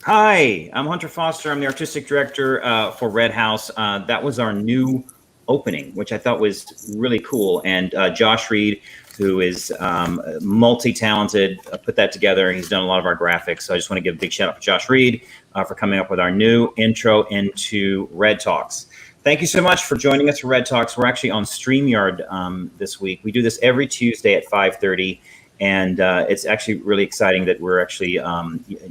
Hi, I'm Hunter Foster. I'm the artistic director for Redhouse. That was our new opening, which I thought was really cool. And Josh Reed, who is multi-talented, put that together. He's done a lot of our graphics. So I just want to give a big shout out to Josh Reed for coming up with our new intro into REDTalks. Thank you so much for joining us for REDTalks. We're actually on StreamYard this week. We do this every Tuesday at 5:30. And it's actually really exciting that we're actually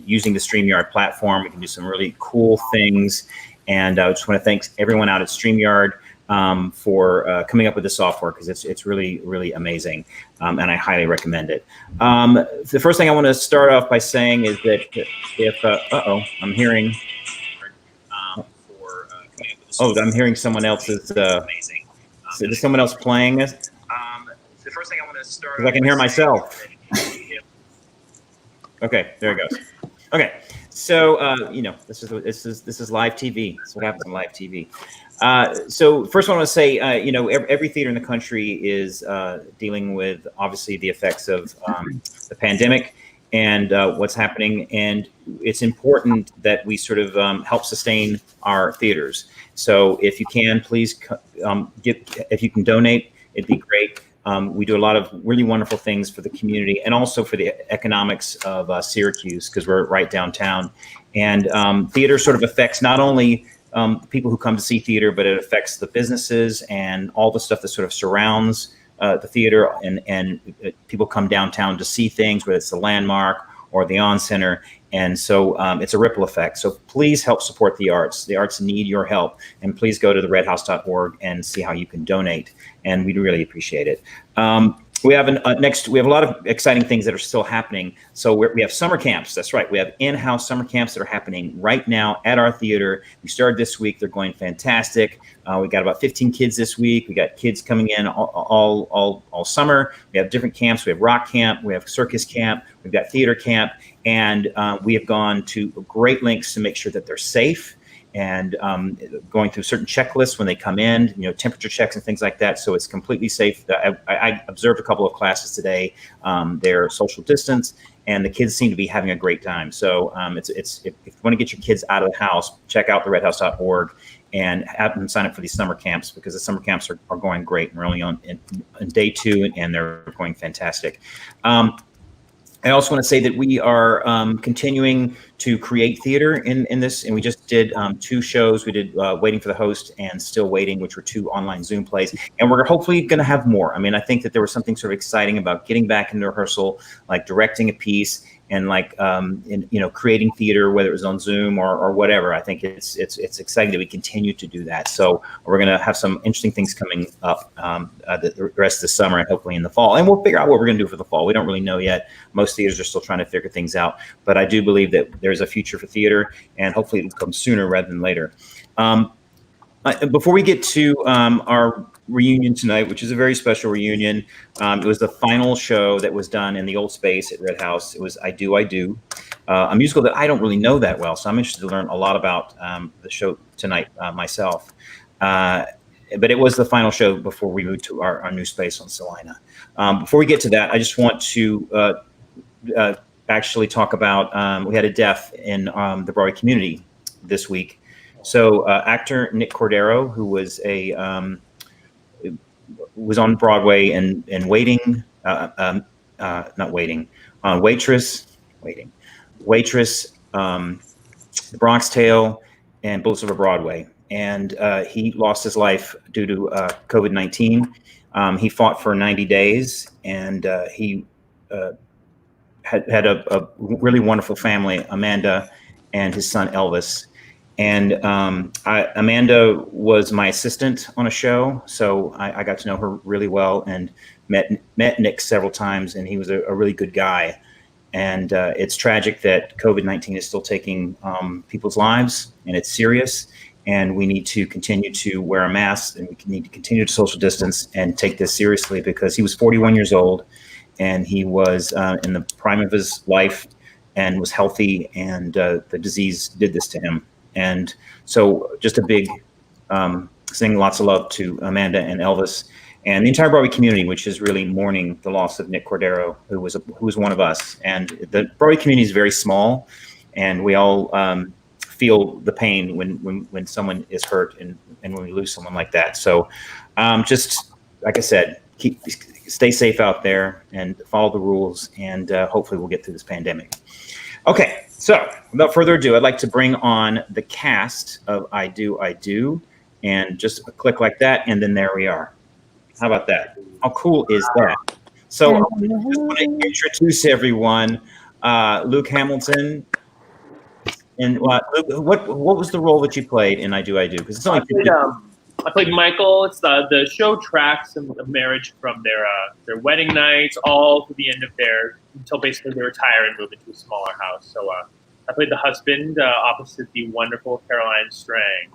using the StreamYard platform. We can do some really cool things. And I just want to thank everyone out at StreamYard for coming up with the software, because it's really, really amazing. And I highly recommend it. The first thing I want to start off by saying is that if, I'm hearing, I'm hearing someone else's, is someone else playing it? The first thing I want to start, because I can hear myself. Okay, there it goes. Okay, so this is live TV. That's what happens on live TV. So first, I want to say, every theater in the country is dealing with obviously the effects of the pandemic and what's happening, and it's important that we sort of help sustain our theaters. So if you can, please if you can donate, it'd be great. We do a lot of really wonderful things for the community and also for the economics of Syracuse, because we're right downtown. And theater sort of affects not only people who come to see theater, but it affects the businesses and all the stuff that sort of surrounds the theater. And people come downtown to see things, whether it's the Landmark or the On Center. And so it's a ripple effect. So please help support the arts. The arts need your help. And please go to the redhouse.org and see how you can donate. And we'd really appreciate it. We have we have a lot of exciting things that are still happening. So we have summer camps. That's right. We have in-house summer camps that are happening right now at our theater. We started this week. They're going fantastic. We got about 15 kids this week. We got kids coming in all summer. We have different camps. We have rock camp. We have circus camp. We've got theater camp. And we have gone to great lengths to make sure that they're safe, and going through certain checklists when they come in, temperature checks and things like that. So it's completely safe. I observed a couple of classes today. They're social distance, and the kids seem to be having a great time. So if you want to get your kids out of the house, check out the redhouse.org and have them sign up for these summer camps, because the summer camps are going great. And we're only on day 2, and they're going fantastic. I also want to say that we are continuing to create theater in this, and we just did 2 shows. We did Waiting for the Host and Still Waiting, which were 2 online Zoom plays, and we're hopefully going to have more. I mean, I think that there was something sort of exciting about getting back into rehearsal, like directing a piece, and like creating theater, whether it was on Zoom or whatever. I think it's exciting that we continue to do that. So we're going to have some interesting things coming up the rest of the summer and hopefully in the fall. And we'll figure out what we're going to do for the fall. We don't really know yet. Most theaters are still trying to figure things out. But I do believe that there's a future for theater, and hopefully it'll come sooner rather than later. Before we get to our reunion tonight, which is a very special reunion, it was the final show that was done in the old space at Redhouse. It was I Do, a musical that I don't really know that well, so I'm interested to learn a lot about the show tonight myself. But it was the final show before we moved to our new space on Salina. Before we get to that, I just want to actually talk about, we had a death in the Broadway community this week. So actor Nick Cordero, who was was on Broadway and Waiting, not Waiting, on Waitress, The Bronx Tale, and Bullets Over Broadway. And he lost his life due to COVID-19. He fought for 90 days, and he had a really wonderful family, Amanda and his son Elvis. And Amanda was my assistant on a show, so I got to know her really well and met Nick several times, and he was a really good guy. And it's tragic that COVID-19 is still taking people's lives, and it's serious. And we need to continue to wear a mask, and we need to continue to social distance and take this seriously, because he was 41 years old, and he was in the prime of his life and was healthy, and the disease did this to him. And so just a big sending lots of love to Amanda and Elvis and the entire Broadway community, which is really mourning the loss of Nick Cordero, who was one of us. And the Broadway community is very small, and we all feel the pain when someone is hurt and when we lose someone like that. So just like I said, stay safe out there and follow the rules, and hopefully we'll get through this pandemic. Okay, so without further ado, I'd like to bring on the cast of I Do, and just a click like that, and then there we are. How about that? How cool is that? So I just want to introduce everyone. Luke Hamilton. And Luke, what was the role that you played in I Do? Because it's only I played Michael. It's the show tracks a marriage from their wedding nights all to the end of until basically they retire and move into a smaller house. So I played the husband opposite the wonderful Caroline Strang.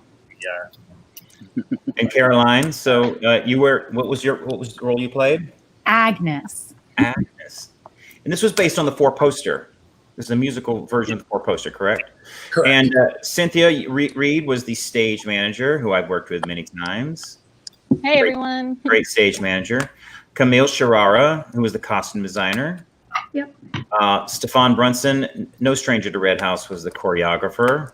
And Caroline, so what was the role you played? Agnes. Agnes. And this was based on the 4-poster. This is a musical version of the 4-poster, correct? Correct. And Cynthia Reed was the stage manager, who I've worked with many times. Hey, everyone. Great stage manager. Camille Sharara, who was the costume designer. Yep. Stephfond Brunson, no stranger to Redhouse, was the choreographer.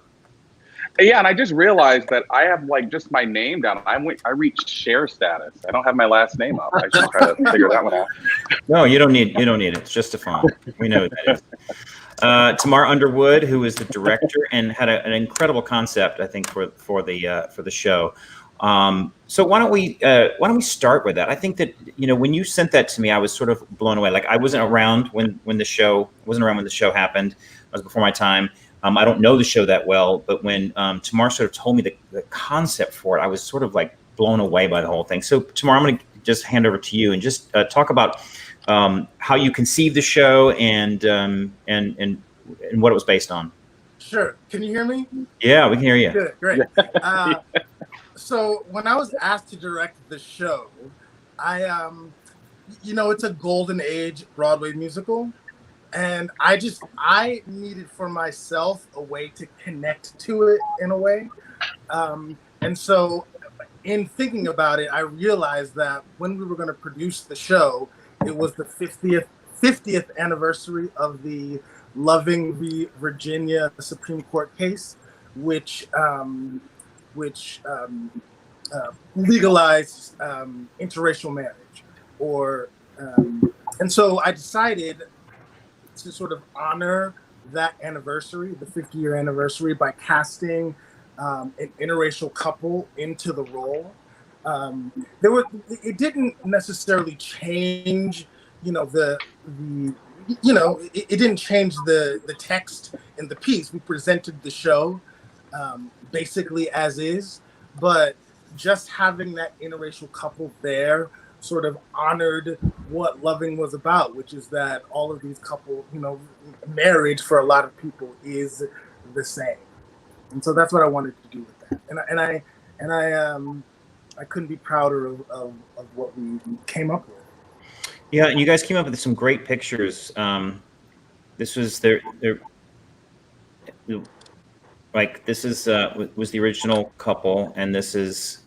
Yeah, and I just realized that I have just my name down. I reached share status. I don't have my last name up. I should try to figure that one out. No, you don't need it. It's just Stephfond. We know what that is. Temar Underwood, who is the director and had an incredible concept, I think, for the show. So why don't we start with that? I think that when you sent that to me, I was sort of blown away. Like I wasn't around when the show happened. It was before my time. I don't know the show that well, but when Temar sort of told me the concept for it, I was sort of like blown away by the whole thing. So Temar, I'm going to just hand over to you and just talk about how you conceived the show and what it was based on. Sure. Can you hear me? Yeah, we can hear you. Good, great. So when I was asked to direct the show, it's a golden age Broadway musical. And I needed for myself a way to connect to it in a way. And so in thinking about it, I realized that when we were going to produce the show, it was the 50th anniversary of the Loving v. Virginia Supreme Court case, which legalized interracial marriage. And so I decided to sort of honor that anniversary, the 50-year anniversary, by casting an interracial couple into the role. It didn't necessarily change, it didn't change the text in the piece. We presented the show basically as is, but just having that interracial couple there sort of honored what Loving was about, which is that all of these couples, marriage for a lot of people is the same. And so that's what I wanted to do with that. And I couldn't be prouder of what we came up with. Yeah, and you guys came up with some great pictures. This was was the original couple, and this is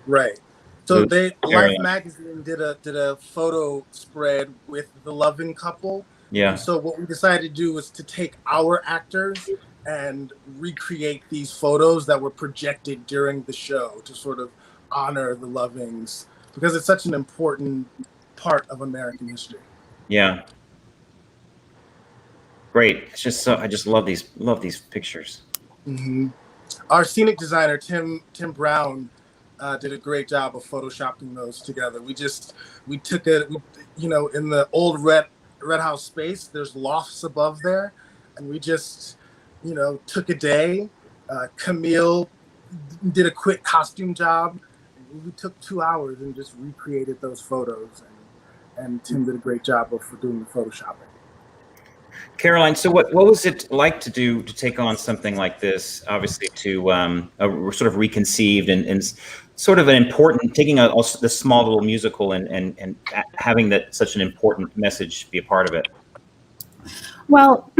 right. So Life Magazine did a photo spread with the Loving couple. Yeah. And so what we decided to do was to take our actors and recreate these photos that were projected during the show to sort of honor the Lovings, because it's such an important part of American history. Yeah. Great. It's just I just love these pictures. Mm-hmm. Our scenic designer Tim Brown did a great job of photoshopping those together. We took it, in the old Redhouse space, there's lofts above there, and we just, took a day. Camille did a quick costume job. We took 2 hours and just recreated those photos, and Tim did a great job of doing the photoshopping. Caroline, so what was it like to take on something like this? Obviously, to sort of reconceived and sort of an important, taking the small little musical and having that such an important message be a part of it. Well,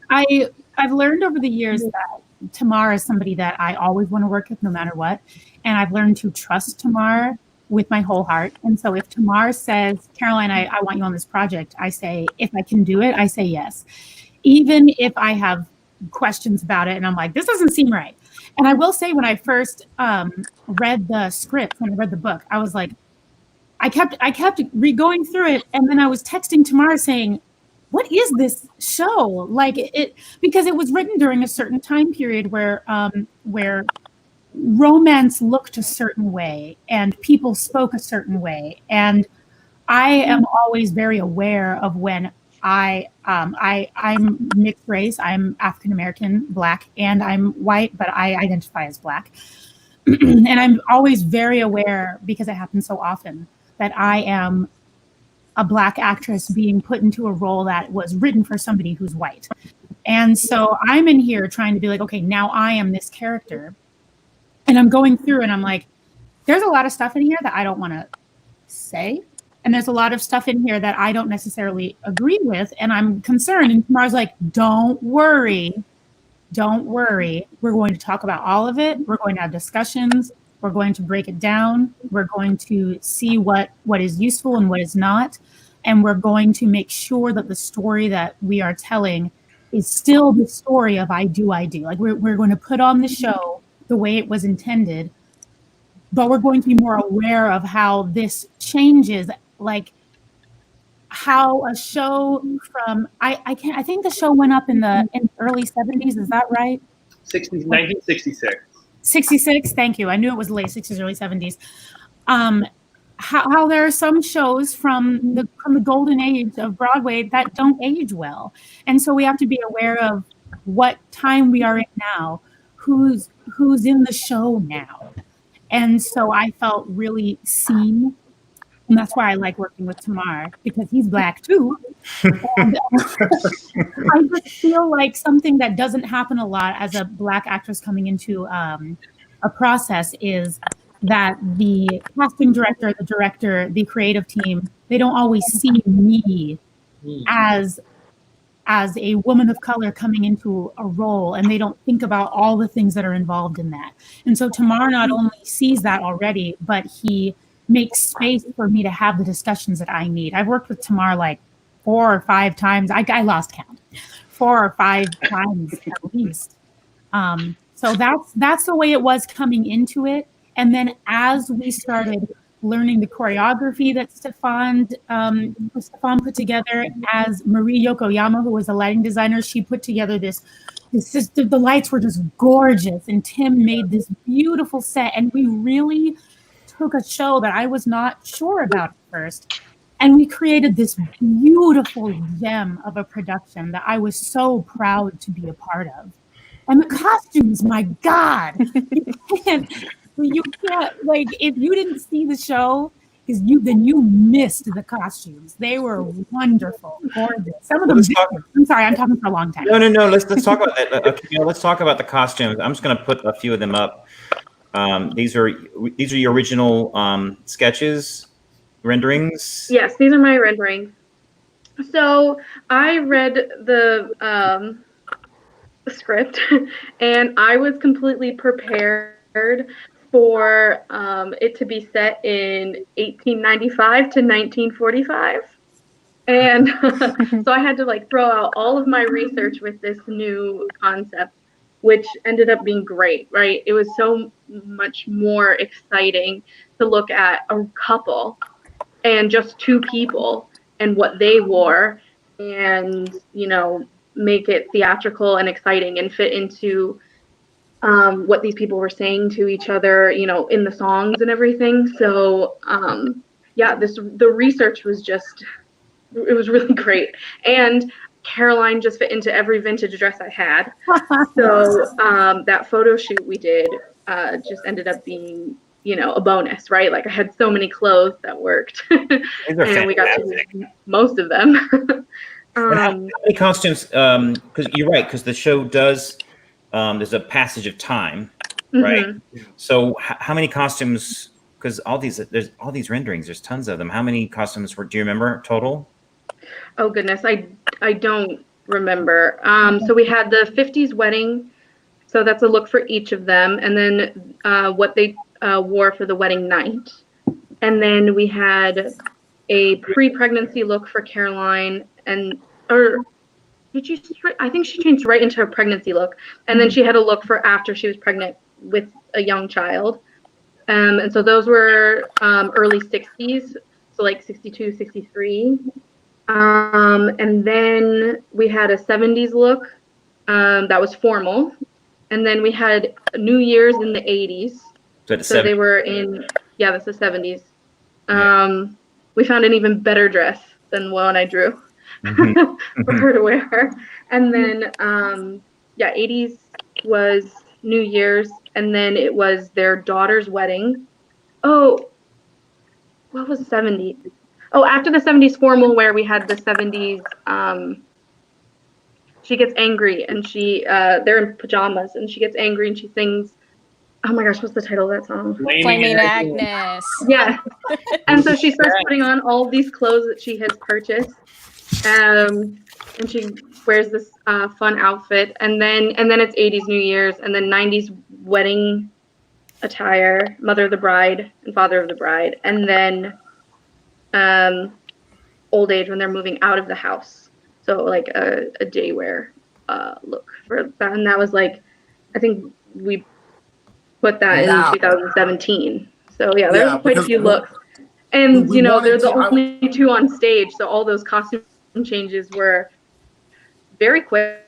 I've learned over the years that Temar is somebody that I always want to work with no matter what, and I've learned to trust Temar with my whole heart. And so if Temar says, Caroline, I want you on this project, I say, if I can do it, I say yes. even if I have questions about it and I'm like, this doesn't seem right. And I will say, when I first read the script, when I read the book, I was like, I kept going through it, and then I was texting Tamara saying, what is this show? Like, it, because it was written during a certain time period where romance looked a certain way and people spoke a certain way. And I am always very aware of when I'm mixed race. I'm African American, Black, and I'm white, but I identify as Black. And I'm always very aware, because it happens so often, that I am a Black actress being put into a role that was written for somebody who's white. And so I'm in here trying to be like, okay, now I am this character. And I'm going through and I'm like, there's a lot of stuff in here that I don't want to say. And there's a lot of stuff in here that I don't necessarily agree with. And I'm concerned. And Tamar's like, don't worry. Don't worry. We're going to talk about all of it. We're going to have discussions. We're going to break it down. We're going to see what is useful and what is not. And we're going to make sure that the story that we are telling is still the story of I do. Like, we're going to put on the show the way it was intended, but we're going to be more aware of how this changes, like how a show from, I think the show went up in the early 70s. Is that right? 1966. 66. Thank you. I knew it was late 60s, early 70s. How there are some shows from the golden age of Broadway that don't age well. And so we have to be aware of what time we are in now, who's in the show now. And so I felt really seen. And that's why I like working with Temar, because he's Black too. And I just feel like something that doesn't happen a lot as a Black actress coming into a process is that the casting director, the director, the creative team, they don't always see me as a woman of color coming into a role, and they don't think about all the things that are involved in that. And so Temar not only sees that already, but he makes space for me to have the discussions that I need. I've worked with Temar like 4 or 5 times. I lost count. 4 or 5 times at least. So that's the way it was coming into it. And then as we started learning the choreography that Stephfond put together, as Marie Yokoyama, who was a lighting designer, she put together this system. The lights were just gorgeous, and Tim made this beautiful set. And we really took a show that I was not sure about at first, and we created this beautiful gem of a production that I was so proud to be a part of. And the costumes, my God, you can't, like, if you didn't see the show, then you missed the costumes. They were wonderful, gorgeous. Some of them. I'm sorry, I'm talking for a long time. No. Let's talk about that. Okay, let's talk about the costumes. I'm just going to put a few of them up. These are your original sketches, renderings. Yes, these are my renderings. So I read the script, and I was completely prepared for it to be set in 1895 to 1945. And so I had to like throw out all of my research with this new concept, which ended up being great, right? It was so much more exciting to look at a couple and just 2 people and what they wore, and, you know, make it theatrical and exciting and fit into what these people were saying to each other, you know, in the songs and everything. So yeah, the research was just, it was really great. And Caroline just fit into every vintage dress I had. So that photo shoot we did just ended up being, you know, a bonus, right? Like I had so many clothes that worked, and we got to use most of them. How many costumes? Because you're right, because the show does. There's a passage of time, right? Mm-hmm. So how many costumes? Because there's all these renderings. There's tons of them. How many costumes do you remember total? Oh goodness, I don't remember. So we had the 50s wedding. So that's a look for each of them, and then what they wore for the wedding night. And then we had a pre-pregnancy look for Caroline, I think she changed right into a pregnancy look, and then she had a look for after she was pregnant with a young child. And so those were early 60s, so like 62, 63. And then we had a 70s look that was formal. And then we had New Year's in the 80s. So they were in, yeah, that's the 70s. We found an even better dress than one I drew for her to wear. And then, 80s was New Year's. And then it was their daughter's wedding. Oh, what was 70s? Oh, after the 70s formal wear, we had the 70s. She gets angry and they're in pajamas and she gets angry and she sings. Oh my gosh, what's the title of that song? Flaming Agnes. Yeah. And so she starts putting on all these clothes that she has purchased. And she wears this fun outfit. And then it's 80s New Year's and then 90s wedding attire, mother of the bride and father of the bride. And then old age when they're moving out of the house. So like a day wear look for that. And that was like, I think we put that in 2017. So yeah, there's quite a few looks. And you know, they're the only two on stage. So all those costume changes were very quick.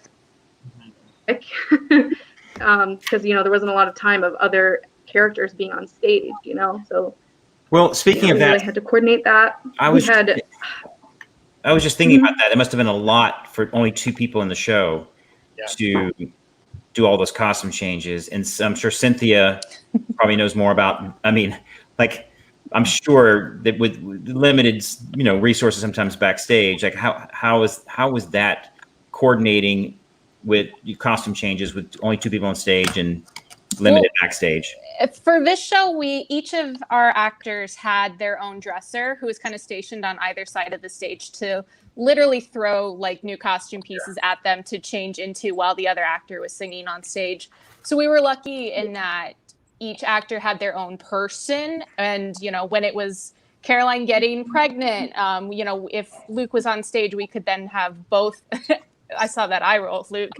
Because you know, there wasn't a lot of time of other characters being on stage, you know. So well, speaking of that, really had to coordinate that. I was just thinking about that. It must have been a lot for only two people in the show to do all those costume changes. And I'm sure Cynthia probably knows more about, I mean, like, I'm sure that with limited, you know, resources sometimes backstage, like how was that coordinating with costume changes with only two people on stage and limited backstage? For this show, each of our actors had their own dresser who was kind of stationed on either side of the stage to literally throw like new costume pieces at them to change into while the other actor was singing on stage. So we were lucky in that each actor had their own person. And, you know, when it was Caroline getting pregnant, you know, if Luke was on stage, we could then have both. I saw that eye roll, Luke.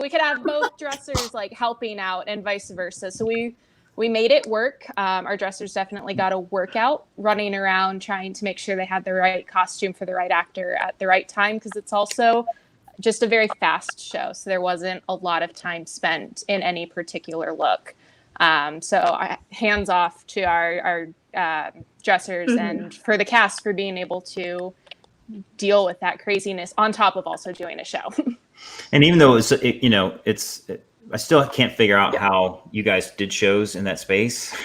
We could have both dressers like helping out and vice versa. So we made it work. Our dressers definitely got a workout running around trying to make sure they had the right costume for the right actor at the right time, because it's also just a very fast show. So there wasn't a lot of time spent in any particular look. So hands off to our dressers and for the cast for being able to deal with that craziness on top of also doing a show. And even though I still can't figure out how you guys did shows in that space.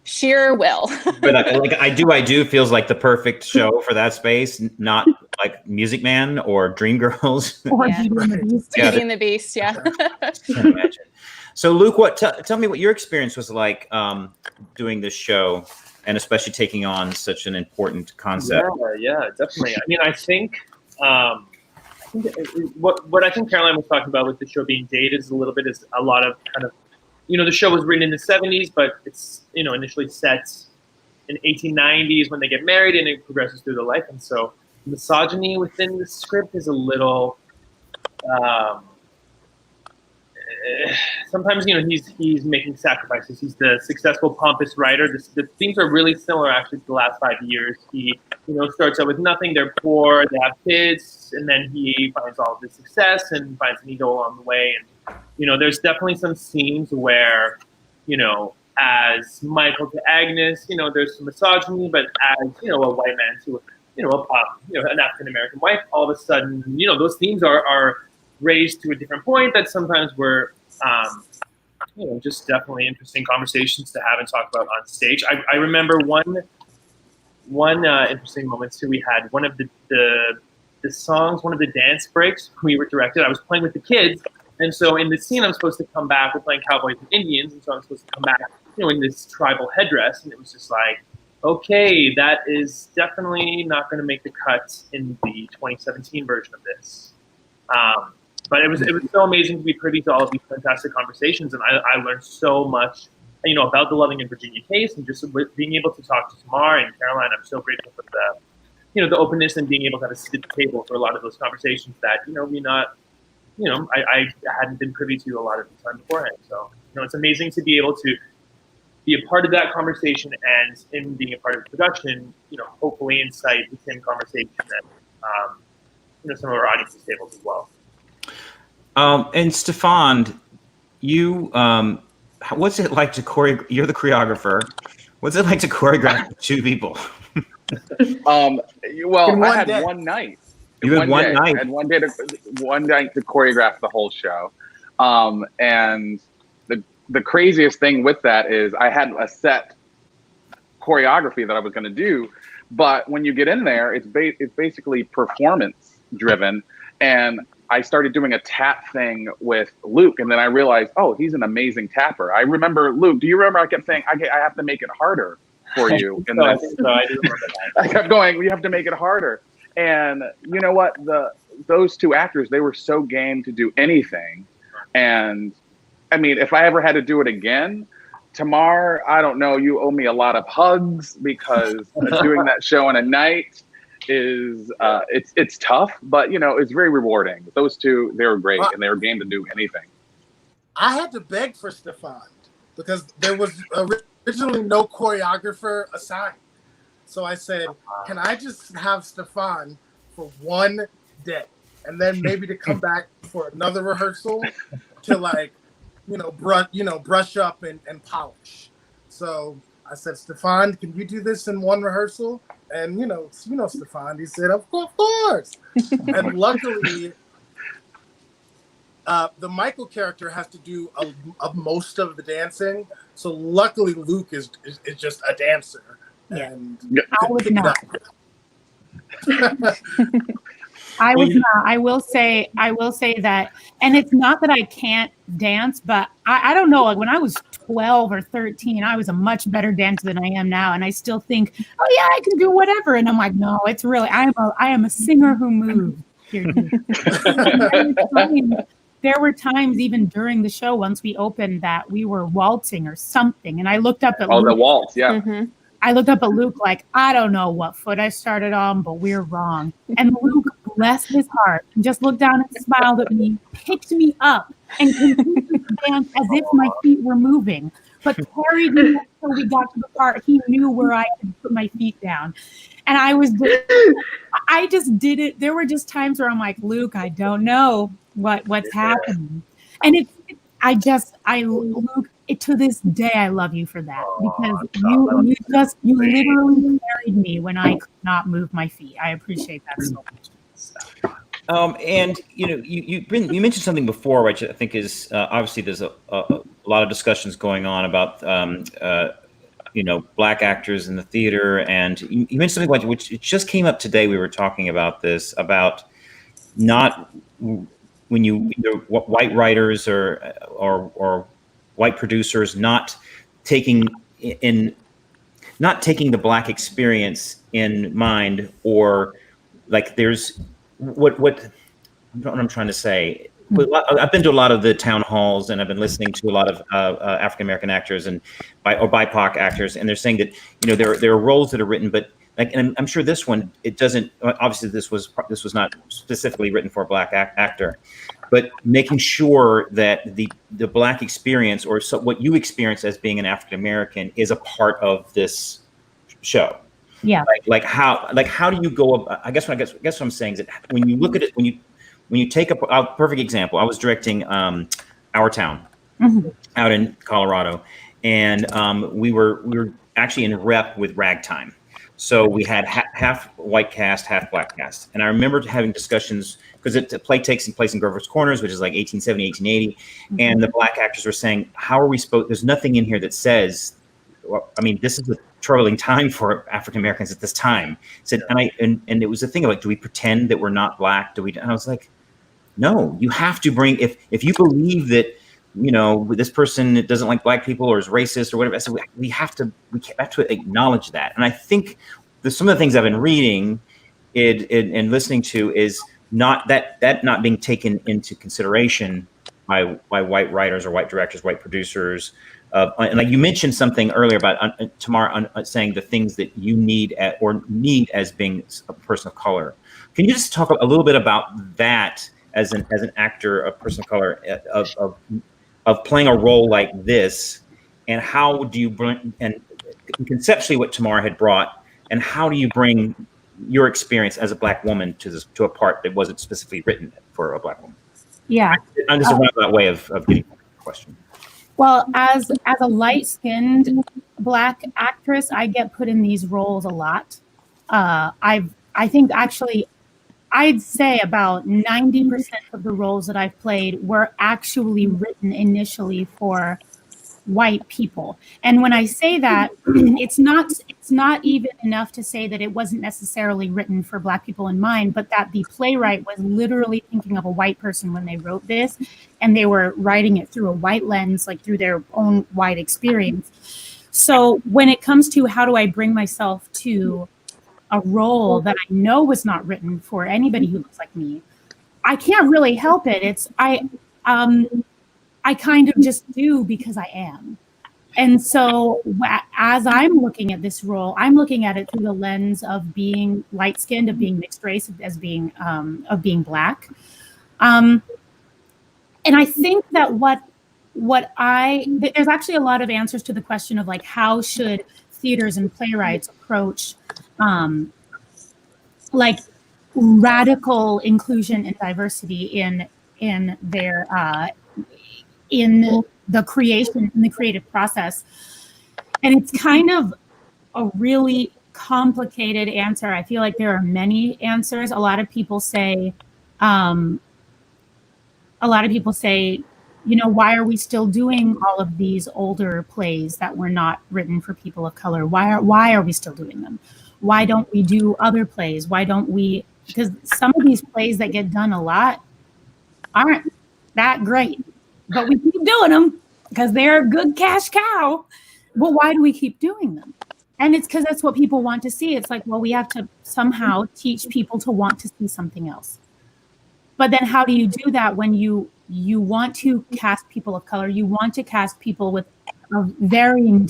Sheer will. But I do feels like the perfect show for that space, not like Music Man or Dreamgirls. Or Beauty and the Beast. Beauty and the Beast, yeah. Can't imagine. So Luke, tell me what your experience was like doing this show, and especially taking on such an important concept. Yeah, definitely. I mean, I think what I think Caroline was talking about with the show being dated is a lot of kind of, you know, the show was written in the 70s, but it's, you know, initially set in 1890s when they get married, and it progresses through their life. And so misogyny within the script is a little, sometimes, you know, he's making sacrifices. He's the successful, pompous writer. The themes are really similar, actually, to the last 5 years. He, you know, starts out with nothing. They're poor. They have kids, and then he finds all of his success and finds an ego along the way. And you know, there's definitely some scenes where, you know, as Michael to Agnes, you know, there's some misogyny, but as, you know, a white man to, you know, an African American wife, all of a sudden, you know, those themes are raised to a different point that sometimes were, you know, just definitely interesting conversations to have and talk about on stage. I remember one interesting moment too. We had one of the songs, one of the dance breaks we were directed. I was playing with the kids, and so in the scene, I'm supposed to come back. We're playing cowboys and Indians, and so I'm supposed to come back, you know, in this tribal headdress, and it was just like, okay, that is definitely not going to make the cut in the 2017 version of this. But it was so amazing to be privy to all of these fantastic conversations, and I learned so much, you know, about the Loving in Virginia case, and just being able to talk to Temar and Caroline. I'm so grateful for the openness and being able to kind of sit at the table for a lot of those conversations that, I hadn't been privy to a lot of the time beforehand. So, it's amazing to be able to be a part of that conversation, and in being a part of the production, hopefully incite the same conversation that, some of our audience's tables as well. And Stephfond, you, what's it like to you're the choreographer. What's it like to choreograph two people? Well, I had one night. You had one night. I had one night to choreograph the whole show. And the craziest thing with that is I had a set choreography that I was going to do, but when you get in there, it's basically performance driven. And I started doing a tap thing with Luke, and then I realized, oh, he's an amazing tapper. I remember, Luke, do you remember I kept saying, I have to make it harder for you? And I think so. I do remember that. I kept going, we have to make it harder. And you know what? Those two actors, they were so game to do anything. And I mean, if I ever had to do it again, Temar, I don't know, you owe me a lot of hugs, because doing that show in a night is it's tough, but it's very rewarding. Those two, they were great, and they were game to do anything. I had to beg for Stephfond because there was originally no choreographer assigned. So I said, can I just have Stephfond for one day, and then maybe to come back for another rehearsal to brush up and polish. So I said, Stephfond, can you do this in one rehearsal? And Stephfond, he said, of course. And luckily, the Michael character has to do most of the dancing. So luckily, Luke is just a dancer. Yeah. And I was not. I was not. I will say that, and it's not that I can't dance, but I don't know. Like when I was 12 or 13, I was a much better dancer than I am now, and I still think, oh yeah, I can do whatever. And I'm like, no, it's really I am a singer who moves. There were times even during the show once we opened that we were waltzing or something, and I looked up at Luke. The waltz, yeah. Mm-hmm. I looked up at Luke like, I don't know what foot I started on, but we're wrong. And Luke, bless his heart, just looked down and smiled at me, picked me up, and continued to dance as if my feet were moving, but carried me until we got to the part he knew where I could put my feet down. And I just did it. There were just times where I'm like, Luke, I don't know what's happening. And Luke, to this day, I love you for that, because you literally carried me when I could not move my feet. I appreciate that so much. And you mentioned something before, which I think is obviously there's a lot of discussions going on about Black actors in the theater, and you mentioned something like, which it just came up today. We were talking about this, about not when either white writers or white producers not taking the Black experience in mind, or like there's what I'm trying to say. I've been to a lot of the town halls, and I've been listening to a lot of African American actors or BIPOC actors, and they're saying that there are roles that are written, but and I'm sure this one, it doesn't. Obviously, this was not specifically written for a Black actor, but making sure that the Black experience, or what you experience as being an African American, is a part of this show. Yeah. Like how do you go? I guess what I'm saying is that when you look at it, when you take a perfect example, I was directing Our Town out in Colorado, and we were actually in rep with Ragtime. So we had half white cast, half Black cast. And I remember having discussions, because the play takes place in Grover's Corners, which is like 1870, 1880. And the Black actors were saying, how are we supposed, there's nothing in here that says, this is a troubling time for African Americans at this time. And it was a thing of like, do we pretend that we're not Black? And I was like, no, you have to bring, if you believe that, this person doesn't like Black people or is racist or whatever, so we have to acknowledge that. And I think some of the things I've been reading and listening to is not not being taken into consideration by white writers or white directors, white producers, and like you mentioned something earlier about Temar saying the things that you need need as being a person of color. Can you just talk a little bit about that as an actor, a person of color, of playing a role like this, and how do you bring, and conceptually what Temar had brought, and how do you bring your experience as a Black woman to a part that wasn't specifically written for a Black woman? Yeah, I'm just a roundabout way of getting the question. well, as a light-skinned Black actress, I get put in these roles a lot. I think actually, I'd say about 90% of the roles that I've played were actually written initially for white people. And when I say that, it's not even enough to say that it wasn't necessarily written for Black people in mind, but that the playwright was literally thinking of a white person when they wrote this, and they were writing it through a white lens, like through their own white experience. So when it comes to how do I bring myself to a role that I know was not written for anybody who looks like me, I can't really help it. I kind of just do because I am. And so as I'm looking at this role, I'm looking at it through the lens of being light-skinned, of being mixed race, of being Black. And I think that there's actually a lot of answers to the question of like, how should theaters and playwrights approach like radical inclusion and diversity in the creative process. And it's kind of a really complicated answer. I feel like there are many answers. A lot of people say, you know, why are we still doing all of these older plays that were not written for people of color? Why are we still doing them? Why don't we do other plays? Why don't we? Because some of these plays that get done a lot aren't that great, but we keep doing them because they're a good cash cow. But why do we keep doing them? And it's because that's what people want to see. It's like, well, we have to somehow teach people to want to see something else. But then how do you do that when you want to cast people of color? You want to cast people with varying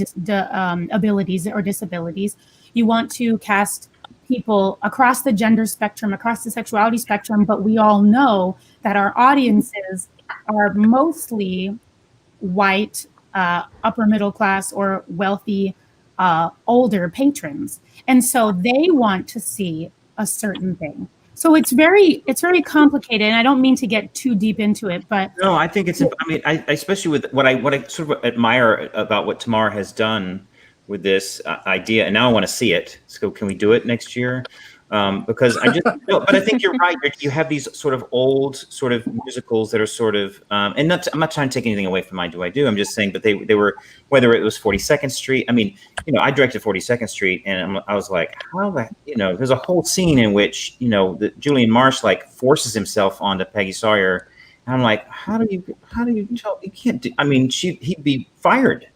abilities or disabilities. You want to cast people across the gender spectrum, across the sexuality spectrum, but we all know that our audiences are mostly white, upper middle class, or wealthy, older patrons. And so they want to see a certain thing. So it's very complicated, and I don't mean to get too deep into it, but no, I think it's. I mean, I especially with what I sort of admire about what Temar has done with this idea, and now I want to see it. So can we do it next year? Because I just, no, but I think you're right. You have these sort of old sort of musicals that are sort of, and I'm not trying to take anything away from I Do. I'm just saying, but they were, whether it was 42nd Street. I mean, you know, I directed 42nd Street, and I was like, how that, you know, there's a whole scene in which, you know, Julian Marsh like forces himself onto Peggy Sawyer, and I'm like, how do you tell? You can't do. I mean, he'd be fired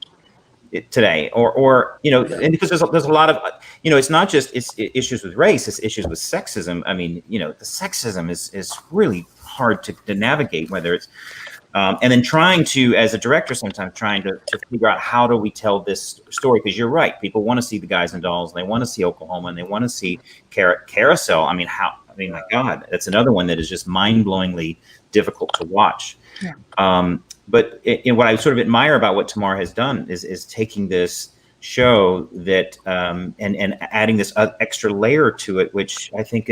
today, or you know, and because there's a lot of, you know, it's not just issues with race, it's issues with sexism. I mean, you know, the sexism is really hard to navigate, whether it's and then trying to, as a director, sometimes trying to figure out how do we tell this story, because you're right, people want to see the Guys and Dolls, and they want to see Oklahoma, and they want to see Carousel. I mean, my God, that's another one that is just mind-blowingly difficult to watch. Yeah. But what I sort of admire about what Temar has done is taking this show that and adding this extra layer to it, which I think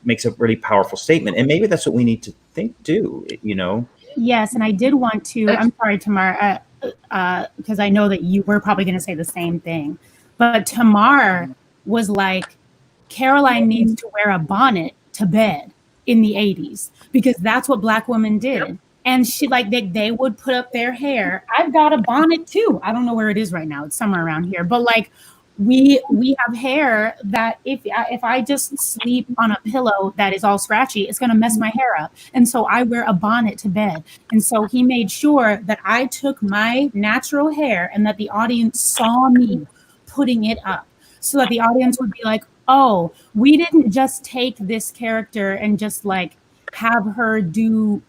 makes a really powerful statement. And maybe that's what we need to do, you know? Yes, and I did want to, I'm sorry, Temar, because I know that you were probably going to say the same thing. But Temar was like, Caroline needs to wear a bonnet to bed in the 80s, because that's what Black women did. Yep. And she, like, they would put up their hair. I've got a bonnet too. I don't know where it is right now. It's somewhere around here. But like, we have hair that if I just sleep on a pillow that is all scratchy, it's going to mess my hair up. And so I wear a bonnet to bed. And so he made sure that I took my natural hair and that the audience saw me putting it up, so that the audience would be like, oh, we didn't just take this character and just like have her do,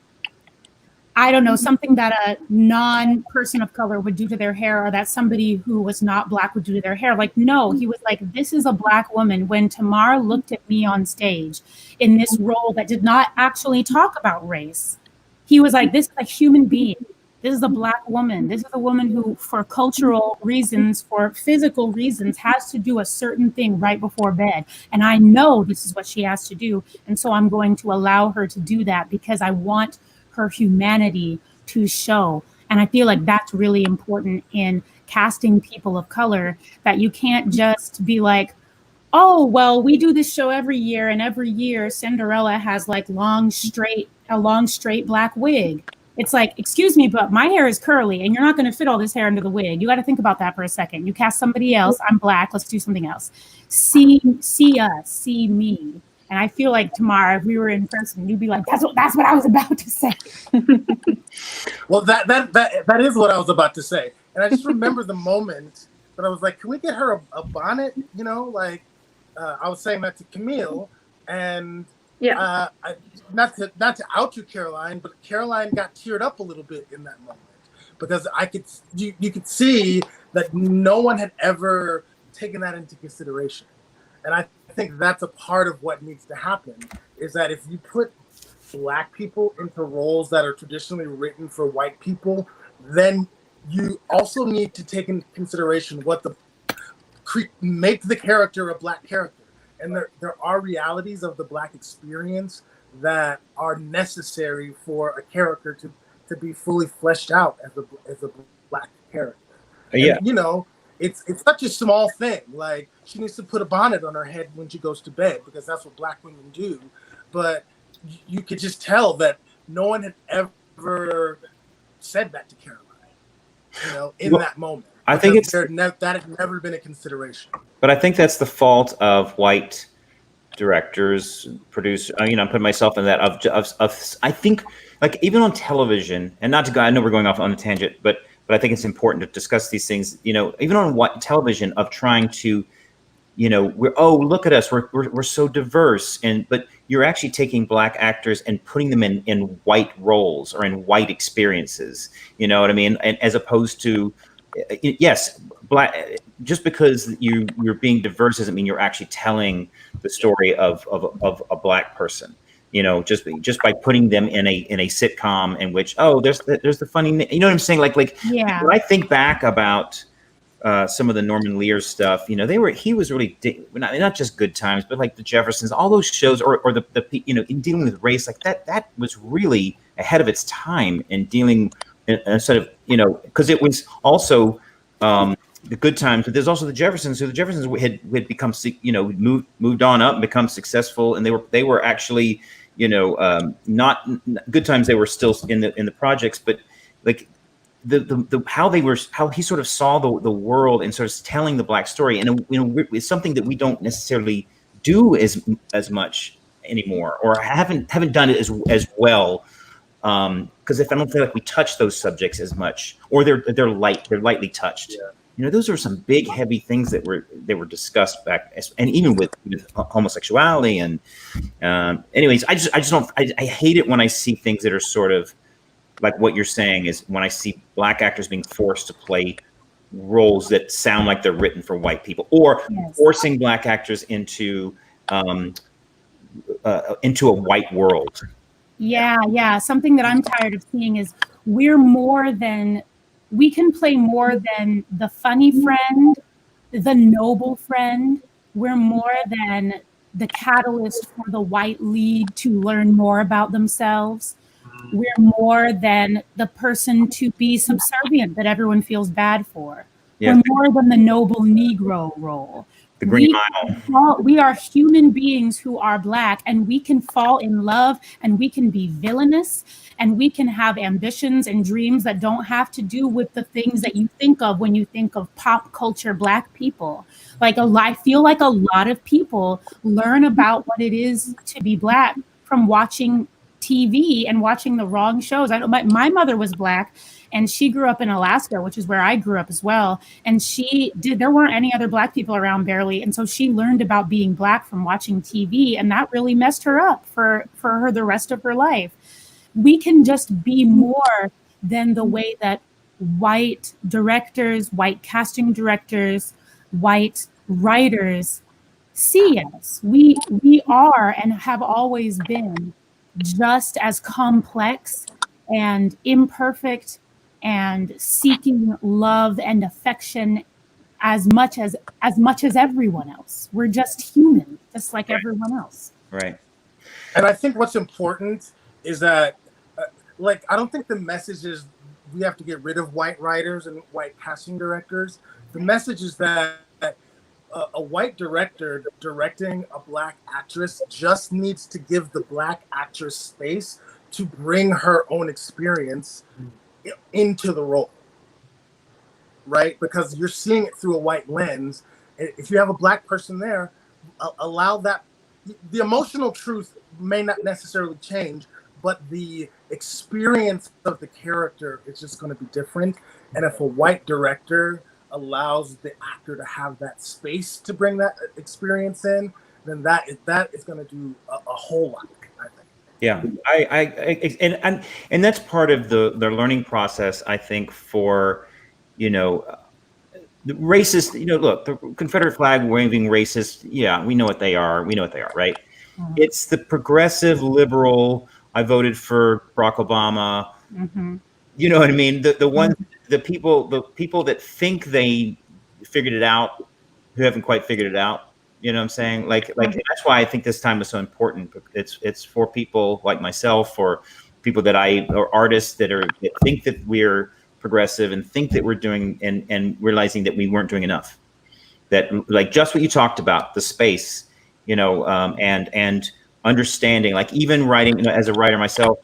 I don't know, something that a non-person of color would do to their hair, or that somebody who was not Black would do to their hair. Like, no, he was like, this is a Black woman. When Temar looked at me on stage in this role that did not actually talk about race, he was like, this is a human being. This is a Black woman. This is a woman who, for cultural reasons, for physical reasons, has to do a certain thing right before bed. And I know this is what she has to do. And so I'm going to allow her to do that because I want her humanity to show. And I feel like that's really important in casting people of color, that you can't just be like, oh, well, we do this show every year, and every year Cinderella has like a long straight Black wig. It's like, excuse me, but my hair is curly and you're not going to fit all this hair under the wig. You got to think about that for a second. You cast somebody else. I'm Black. Let's do something else. See us, see me. And I feel like Temar, if we were in person, you'd be like, that's what I was about to say. Well, that is what I was about to say. And I just remember the moment that I was like, can we get her a bonnet? You know, like I was saying that to Camille, and not to out you, Caroline, but Caroline got teared up a little bit in that moment because you could see that no one had ever taken that into consideration. And I think that's a part of what needs to happen, is that if you put Black people into roles that are traditionally written for white people, then you also need to take into consideration what make the character a Black character. And there are realities of the Black experience that are necessary for a character to be fully fleshed out as a Black character. Yeah. And, you know, it's such a small thing. Like, she needs to put a bonnet on her head when she goes to bed because that's what Black women do. But you could just tell that no one had ever said that to Caroline, you know, in that moment. I think that had never been a consideration. But I think that's the fault of white directors, producers. You know, I'm putting myself in that of I think, like, even on television, and not to go, I know we're going off on a tangent, but I think it's important to discuss these things. You know, even on television, of trying to, you know, look at us, we're so diverse, but you're actually taking Black actors and putting them in white roles or in white experiences. You know what I mean? And as opposed to, yes, Black. Just because you're being diverse doesn't mean you're actually telling the story of a Black person. You know, just by putting them in a sitcom in which, there's the funny, you know what I'm saying? Like yeah. When I think back about some of the Norman Lear stuff, you know, he was really not just Good Times, but like the Jeffersons, all those shows, or the you know, in dealing with race, like that was really ahead of its time in dealing instead of, you know, because it was also the Good Times, but there's also the Jeffersons. So the Jeffersons had become, you know, moved on up and become successful, and they were actually, you know, not Good Times. They were still in the projects, but like the how he sort of saw the world and sort of telling the Black story, and you know, it's something that we don't necessarily do as much anymore, or haven't done it as well. Because I don't feel like we touch those subjects as much, or they're lightly touched. Yeah. You know, those are some big, heavy things that were discussed back, and even with homosexuality. And anyways, I hate it when I see things that are sort of like what you're saying, is when I see Black actors being forced to play roles that sound like they're written for white people, or forcing Black actors into a white world. Yeah. Something that I'm tired of seeing is we can play more than the funny friend, the noble friend. We're more than the catalyst for the white lead to learn more about themselves. We're more than the person to be subservient that everyone feels bad for. Yeah. We're more than the noble Negro role. The Green Mile. We are human beings who are Black, and we can fall in love, and we can be villainous, and we can have ambitions and dreams that don't have to do with the things that you think of when you think of pop culture Black people. Like, I feel like a lot of people learn about what it is to be Black from watching TV and watching the wrong shows. I know my mother was Black, and she grew up in Alaska, which is where I grew up as well. And there weren't any other Black people around barely. And so she learned about being Black from watching TV, and that really messed her up for her the rest of her life. we can just be more than the way that white directors, white casting directors, white writers see us. We are and have always been just as complex and imperfect and seeking love and affection as much as everyone else. We're just human, just like everyone else. Right. And I think what's important is that, like, I don't think the message is we have to get rid of white writers and white casting directors. The message is that a white director directing a black actress just needs to give the black actress space to bring her own experience into the role, right? Because you're seeing it through a white lens. If you have a black person there, allow that. The emotional truth may not necessarily change, but the experience of the character is just going to be different. And if a white director allows the actor to have that space to bring that experience in, then that is going to do a whole lot, I think. Yeah, and that's part of the learning process, I think, for, the racist, look, the Confederate flag waving racists, yeah, we know what they are, right? Mm-hmm. It's the progressive liberal, I voted for Barack Obama, Mm-hmm. you know what I mean? The people that think they figured it out, who haven't quite figured it out. You know what I'm saying? Like that's why I think this time is so important. It's for people like myself, or people or artists that think that we're progressive and think that we're doing and realizing that we weren't doing enough. That, like, just what you talked about, the space, and understanding, like, even writing, as a writer myself,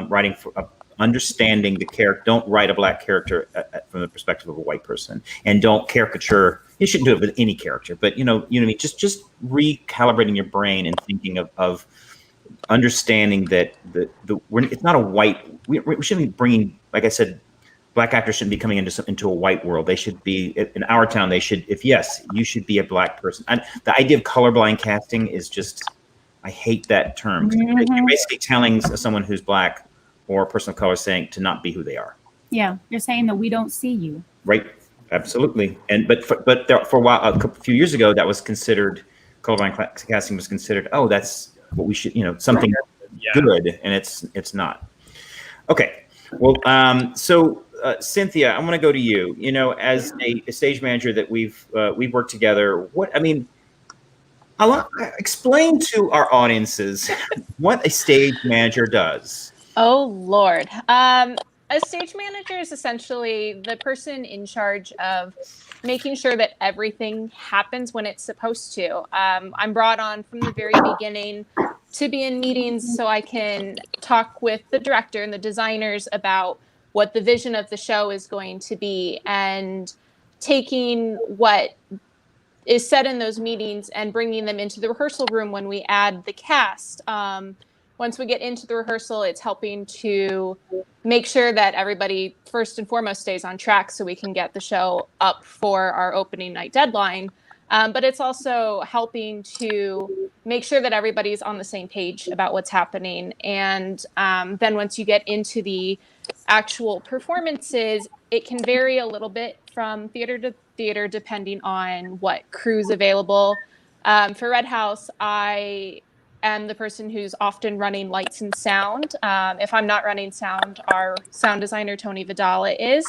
writing for understanding the character. Don't write a black character from the perspective of a white person, and don't caricature. You shouldn't do it with any character, but what I mean, just recalibrating your brain and thinking of understanding that it's not a white. We shouldn't be bringing, like I said, black actors shouldn't be coming into a white world. They should be in our town. They should, you should be a black person. And the idea of colorblind casting is just, I hate that term. Mm-hmm. You're basically telling someone who's black or a person of color saying to not be who they are. Yeah, you're saying that we don't see you. Right. Absolutely. But for a while, a few years ago, that was considered, colorblind casting was considered, oh, that's what we should, something good, and it's not. Okay. Well, so Cynthia, I'm going to go to you. As a stage manager that we've worked together. Explain to our audiences what a stage manager does. Oh, Lord. A stage manager is essentially the person in charge of making sure that everything happens when it's supposed to. I'm brought on from the very beginning to be in meetings so I can talk with the director and the designers about what the vision of the show is going to be, and taking what is said in those meetings and bringing them into the rehearsal room when we add the cast. Once we get into the rehearsal, it's helping to make sure that everybody first and foremost stays on track so we can get the show up for our opening night deadline. But it's also helping to make sure that everybody's on the same page about what's happening. And then once you get into the actual performances, it can vary a little bit from theater to theater depending on what crew's available. For Redhouse, I am the person who's often running lights and sound. If I'm not running sound, our sound designer, Tony Vidala, is.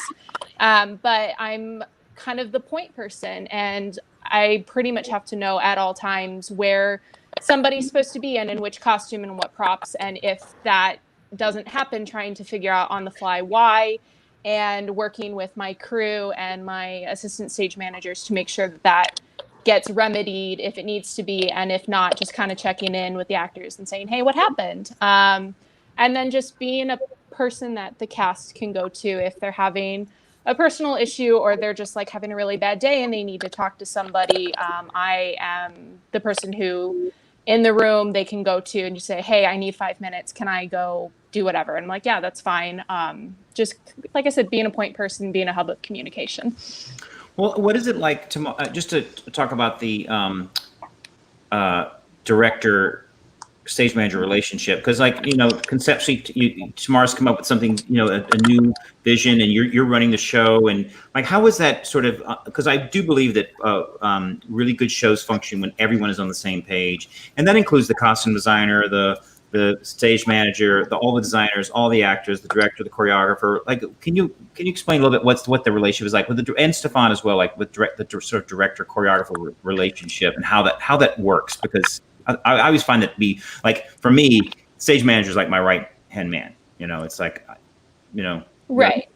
But I'm kind of the point person, and I pretty much have to know at all times where somebody's supposed to be and in which costume and what props. And if that doesn't happen, trying to figure out on the fly why, and working with my crew and my assistant stage managers to make sure that gets remedied if it needs to be, and if not, just kind of checking in with the actors and saying, hey, what happened? And then just being a person that the cast can go to if they're having a personal issue or they're just like having a really bad day and they need to talk to somebody. I am the person who in the room they can go to and just say, hey, I need 5 minutes. Can I go do whatever? And I'm like, yeah, that's fine. Just like I said, being a point person, being a hub of communication. Well, what is it like to just to talk about the director stage manager relationship? Because, like, conceptually, Tamar's come up with something, a new vision, and you're running the show, and like, how is that sort of? Because I do believe that really good shows function when everyone is on the same page, and that includes the costume designer, the stage manager, all the designers, all the actors, the director, the choreographer. Like, can you explain a little bit what the relationship is like with and Stephfond as well, like with the sort of director choreographer relationship, and how that works? Because I always find that to be, like, for me, stage manager is like my right hand man. It's like, Right.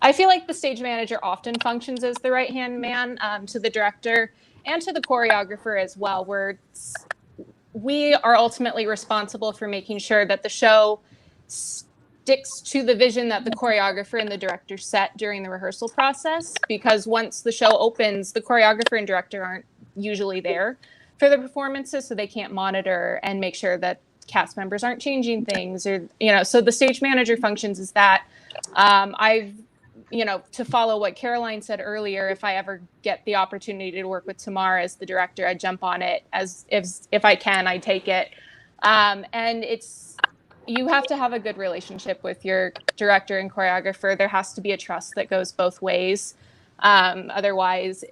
I feel like the stage manager often functions as the right hand man to the director and to the choreographer as well, where we are ultimately responsible for making sure that the show sticks to the vision that the choreographer and the director set during the rehearsal process. Because once the show opens, the choreographer and director aren't usually there for the performances, so they can't monitor and make sure that cast members aren't changing things, or so the stage manager functions as that. To follow what Caroline said earlier, if I ever get the opportunity to work with Temar as the director, I jump on it as if I can, I take it. And you have to have a good relationship with your director and choreographer. There has to be a trust that goes both ways. Otherwise,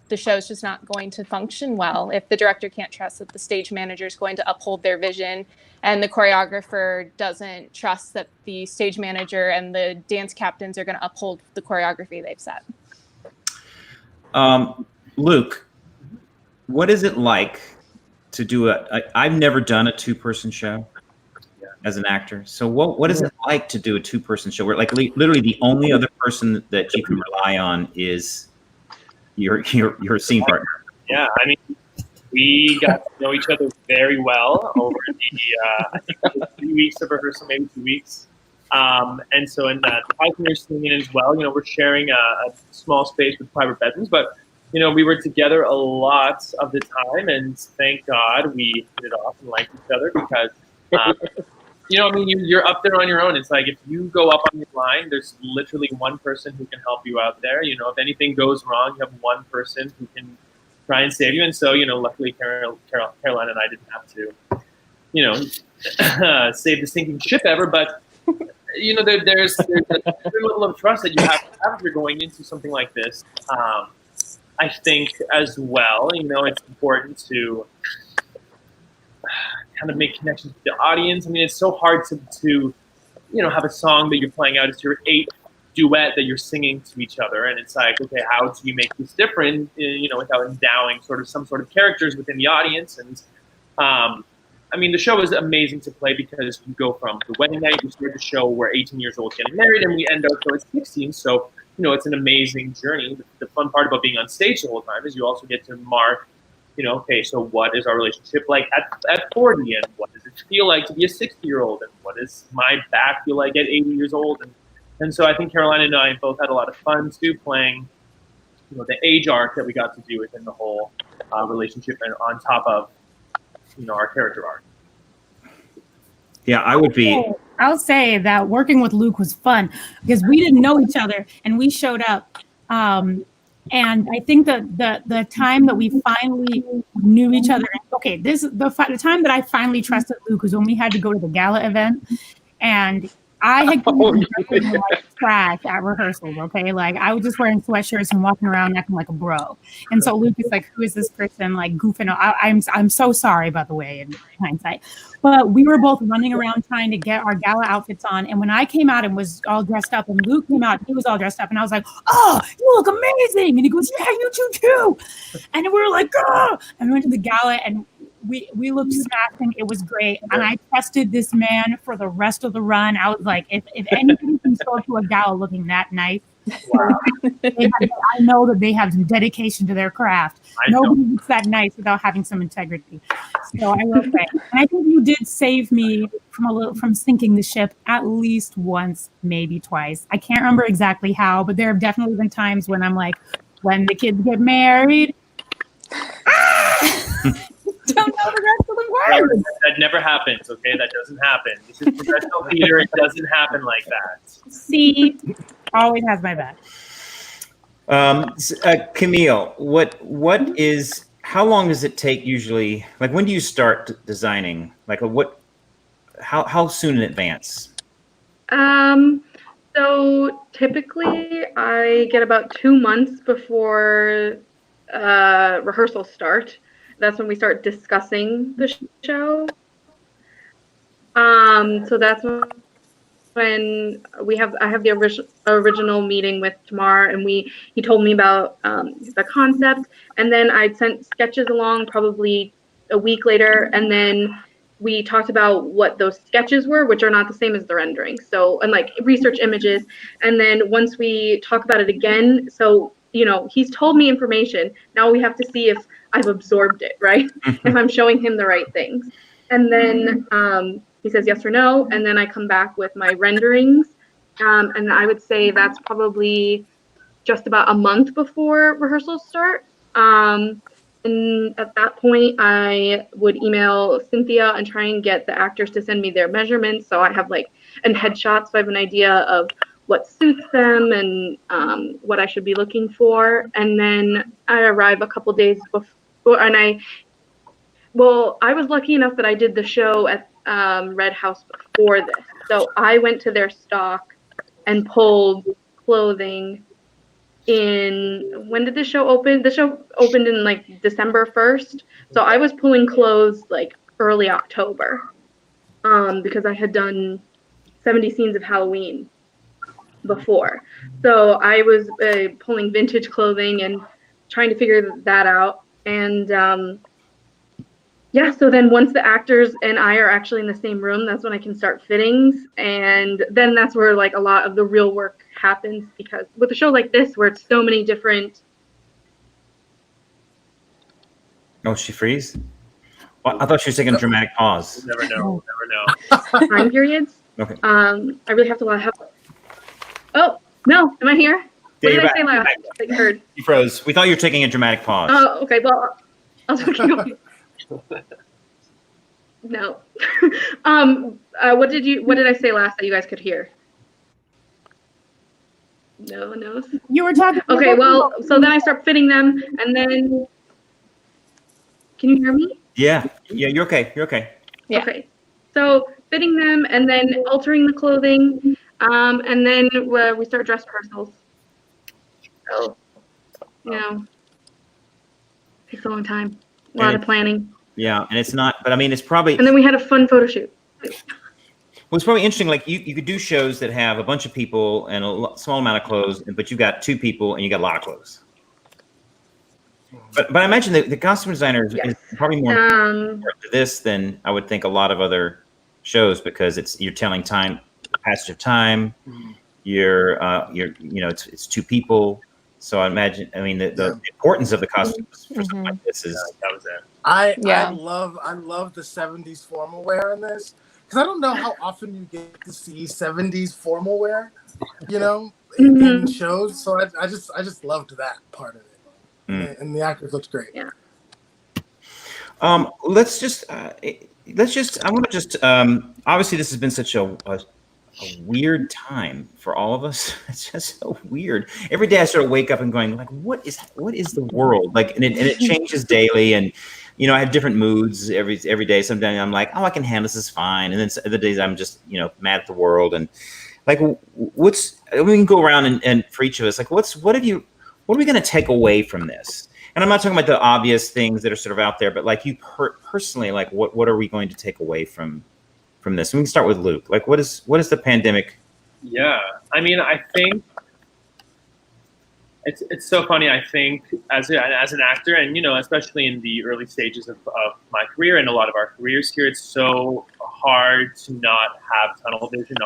the show's just not going to function well. If the director can't trust that the stage manager is going to uphold their vision, and the choreographer doesn't trust that the stage manager and the dance captains are going to uphold the choreography they've set. Luke, what is it like to do I've never done a 2-person show as an actor. So what is it like to do a 2-person show where, like, literally the only other person that you can rely on is your scene partner? Yeah, I mean, we got to know each other very well over I think it was 3 weeks of rehearsal, maybe 2 weeks. And so in the Pioneer scene as well, we're sharing a small space with private bedrooms, but we were together a lot of the time, and thank God we hit it off and liked each other, because you're up there on your own. It's like, if you go up on your line, there's literally one person who can help you out there. If anything goes wrong, you have one person who can try and save you. And so, luckily Caroline and I didn't have to, save the sinking ship ever. But, there's a level of trust that you have to have if you're going into something like this. I think as well, it's important to kind of make connections with the audience. I mean, it's so hard to have a song that you're playing out. It's your 8th duet that you're singing to each other, and it's like, okay, how do you make this different, without endowing some sort of characters within the audience? And I mean, the show is amazing to play because you go from the wedding night, you start the show, we're 18 years old getting married, and we end up so it's 16. So it's an amazing journey. The fun part about being on stage the whole time is you also get to mark, okay, so what is our relationship like at 40, and what does it feel like to be a 60-year-old, and what does my back feel like at 80 years old? And so I think Caroline and I both had a lot of fun too, playing, the age arc that we got to do within the whole relationship, and on top of, our character arc. Yeah, I'll say that working with Luke was fun because we didn't know each other and we showed up. And I think that the time that we finally knew each other, okay, the time that I finally trusted Luke was when we had to go to the gala event, and I had like trash at rehearsals, okay? Like, I was just wearing sweatshirts and walking around acting like a bro. And so Luke is like, who is this person, like, goofing? I'm so sorry, by the way, in hindsight. But we were both running around trying to get our gala outfits on. And when I came out and was all dressed up, and Luke came out, he was all dressed up. And I was like, oh, you look amazing. And he goes, yeah, you too. And we were like, oh. And we went to the gala, and we looked smashing. It was great. And I trusted this man for the rest of the run. I was like, if anybody can show up to a gala looking that nice, wow. I know that they have some dedication to their craft. Nobody looks that nice without having some integrity. So I will say, and I think you did save me from sinking the ship at least once, maybe twice. I can't remember exactly how, but there have definitely been times when I'm like, when the kids get married, don't know the rest of the words. That never happens, okay? That doesn't happen. This is professional theater. It doesn't happen like that. See, always has my back. Camille, how long does it take usually? Like, when do you start designing? Like, how soon in advance? So typically I get about 2 months before rehearsals start. That's when we start discussing the show. So that's when I have the original meeting with Temar, and he told me about the concept, and then I sent sketches along probably a week later, and then we talked about what those sketches were, which are not the same as the renderings. So, and like research images, and then once we talk about it again, so he's told me information. Now we have to see if I've absorbed it, right? If I'm showing him the right things, and then he says yes or no, and then I come back with my renderings, and I would say that's probably just about a month before rehearsals start. And at that point, I would email Cynthia and try and get the actors to send me their measurements, so I have and headshots, so I have an idea of what suits them and what I should be looking for. And then I arrive a couple days before, and I was lucky enough that I did the show at Redhouse before this. So I went to their stock and pulled clothing when did the show open? The show opened in December 1st. So I was pulling clothes early October because I had done 70 scenes of Halloween before. So I was pulling vintage clothing and trying to figure that out. And so then once the actors and I are actually in the same room, that's when I can start fittings. And then that's where a lot of the real work happens, because with a show like this, where it's so many different. Oh, she freeze? Well, I thought she was taking a dramatic pause. Never know. Time periods. Okay. I really have to have. Oh, no. Am I here? What did I say last that you heard? You froze. We thought you were taking a dramatic pause. Oh, okay. Well, I'll keep going. No. What did I say last that you guys could hear? No one knows. You were talking. Okay, well, so then I start fitting them, and then can you hear me? Yeah, you're okay. Yeah. Okay. So fitting them and then altering the clothing, and then we start dress rehearsals. So, takes a long time. A lot of planning. Yeah, and it's not, but I mean, it's probably. And then we had a fun photo shoot. Well, it's probably interesting. You could do shows that have a bunch of people and a small amount of clothes, but you got 2 people and you got a lot of clothes. But I imagine the costume designer is probably more important to this than I would think a lot of other shows, because you're telling time, passage of time. It's 2 people. So I imagine, the importance of the costumes for something like this is. That was it. I love the 70s formal wear in this, because I don't know how often you get to see 70s formal wear, in shows. So I just loved that part of it, and the actors looked great. Yeah. I want to just obviously this has been such a weird time for all of us. It's just so weird. Every day I sort of wake up and going what is the world like? And it changes daily. And I have different moods every day. Sometimes I'm like, oh, I can handle this is fine. And then other days I'm just mad at the world. And we can go around and for each of us, what are we going to take away from this? And I'm not talking about the obvious things that are sort of out there, but you personally, what are we going to take away from this? And we can start with Luke. What is the pandemic? Yeah, I think it's so funny. I think as an actor, and especially in the early stages of my career and a lot of our careers here, it's so hard to not have tunnel vision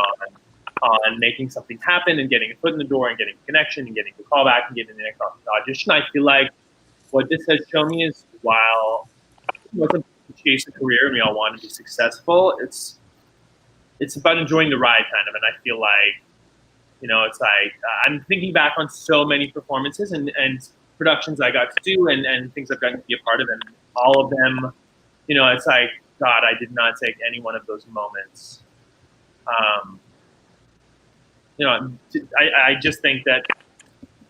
on making something happen and getting a foot in the door and getting a connection and getting the call back and getting the next audition. I feel like what this has shown me is, while it's a chase a career and we all want to be successful, it's about enjoying the ride, kind of. And I feel like, it's I'm thinking back on so many performances and productions I got to do and things I've gotten to be a part of, and all of them, it's God, I did not take any one of those moments. I just think that,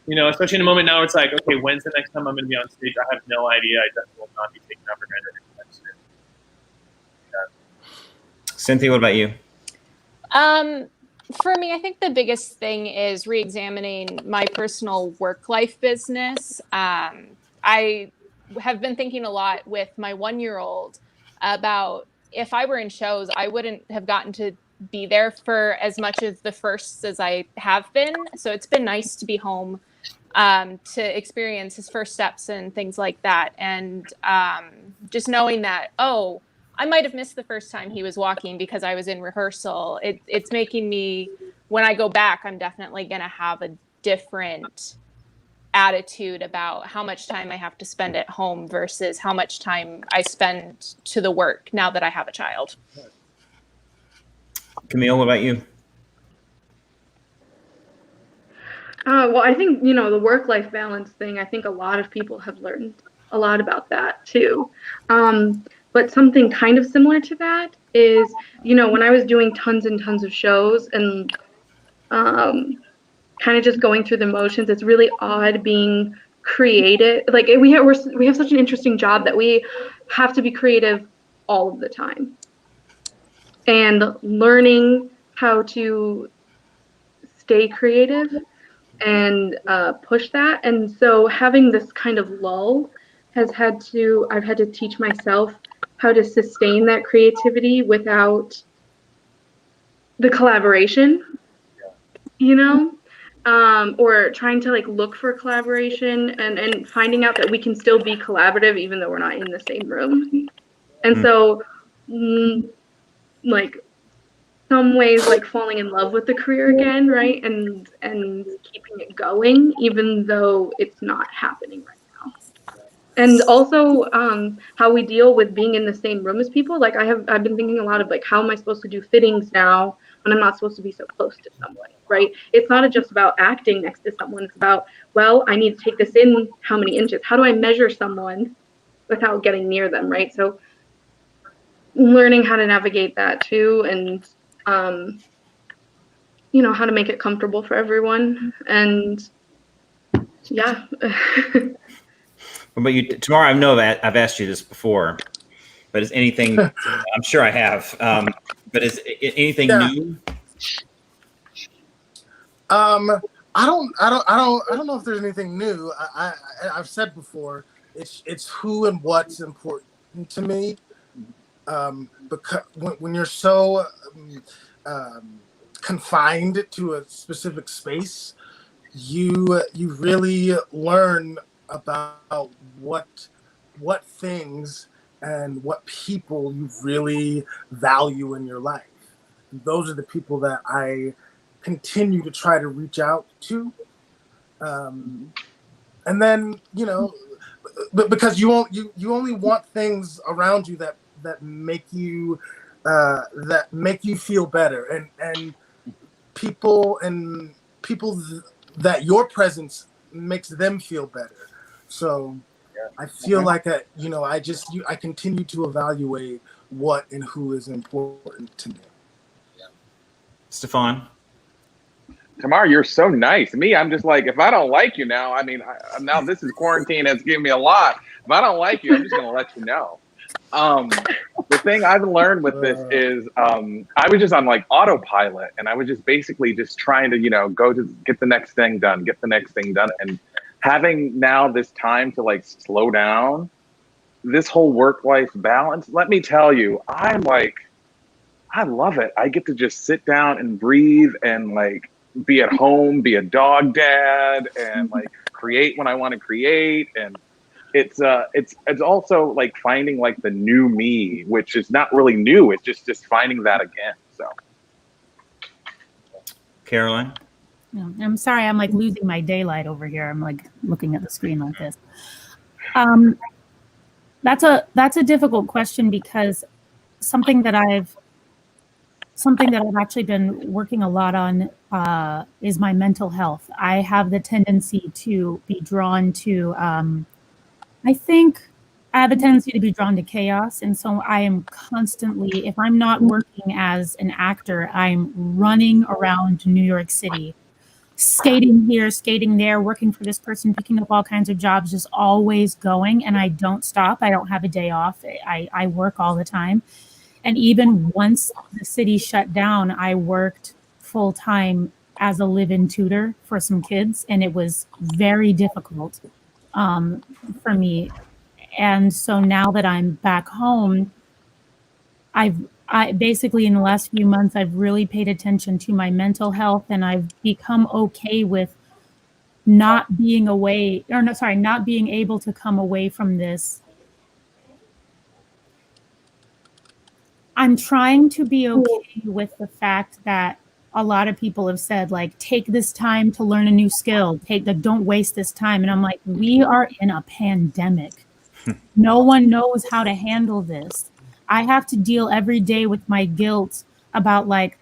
especially in a moment now, it's okay, when's the next time I'm going to be on stage? I have no idea. I definitely will not be taking that for granted anytime soon. Cynthia, what about you? For me, I think the biggest thing is re-examining my personal work-life business. I have been thinking a lot with my 1-year-old about if I were in shows, I wouldn't have gotten to be there for as much of the firsts as I have been. So it's been nice to be home to experience his first steps and things like that. And just knowing that, oh, I might have missed the first time he was walking because I was in rehearsal. It's making me, when I go back, I'm definitely going to have a different attitude about how much time I have to spend at home versus how much time I spend to the work now that I have a child. Camille, what about you? Well, I think, the work-life balance thing, I think a lot of people have learned a lot about that too. But something kind of similar to that is, when I was doing tons and tons of shows and kind of just going through the motions, it's really odd being creative. Like we have such an interesting job that we have to be creative all of the time. And learning how to stay creative and push that. And so having this kind of lull I've had to teach myself how to sustain that creativity without the collaboration, or trying to look for collaboration and finding out that we can still be collaborative even though we're not in the same room. And so some ways falling in love with the career again, right? And keeping it going even though it's not happening right now. And also how we deal with being in the same room as people. I've been thinking a lot of how am I supposed to do fittings now when I'm not supposed to be so close to someone, right? It's not just about acting next to someone. It's about, well, I need to take this in how many inches? How do I measure someone without getting near them, right? So learning how to navigate that too, and how to make it comfortable for everyone. And yeah. What about you, Tamar? I know that I've asked you this before, but is anything? I'm sure I have. But is anything new? I don't know if there's anything new. I've said before, it's who and what's important to me. Because when you're so confined to a specific space, you really learn about what things and what people you really value in your life. Those are the people that I continue to try to reach out to, and then but because you only want things around you that make you feel better, and people that your presence makes them feel better. So I feel like I continue to evaluate what and who is important to me. Stephfond? Tamar, you're so nice. Me, I'm just if I don't like you now, now this is quarantine has given me a lot. If I don't like you, I'm just going to let you know. The thing I've learned with this is I was just on autopilot, and I was just basically just trying to, go to get the next thing done. And having now this time to slow down, this whole work-life balance, let me tell you, I love it. I get to just sit down and breathe and be at home, be a dog dad, and create when I want to create. And it's also finding the new me, which is not really new. It's just finding that again. So, Caroline? I'm sorry, I'm losing my daylight over here. I'm looking at the screen like this. That's a difficult question, because something that I've actually been working a lot on is my mental health. I have the tendency to be drawn to, chaos. And so I am constantly, if I'm not working as an actor, I'm running around New York City, skating here, skating there, working for this person, picking up all kinds of jobs, just always going. And I don't stop. I don't have a day off. I work all the time. And even once the city shut down, I worked full time as a live-in tutor for some kids, and it was very difficult for me. And so now that I'm back home, I basically in the last few months, I've really paid attention to my mental health, and I've become okay with not being away, or no, sorry, not being able to come away from this. I'm trying to be okay with the fact that a lot of people have said, like, take this time to learn a new skill, don't waste this time. And I'm like, we are in a pandemic. No one knows how to handle this. I have to deal every day with my guilt about like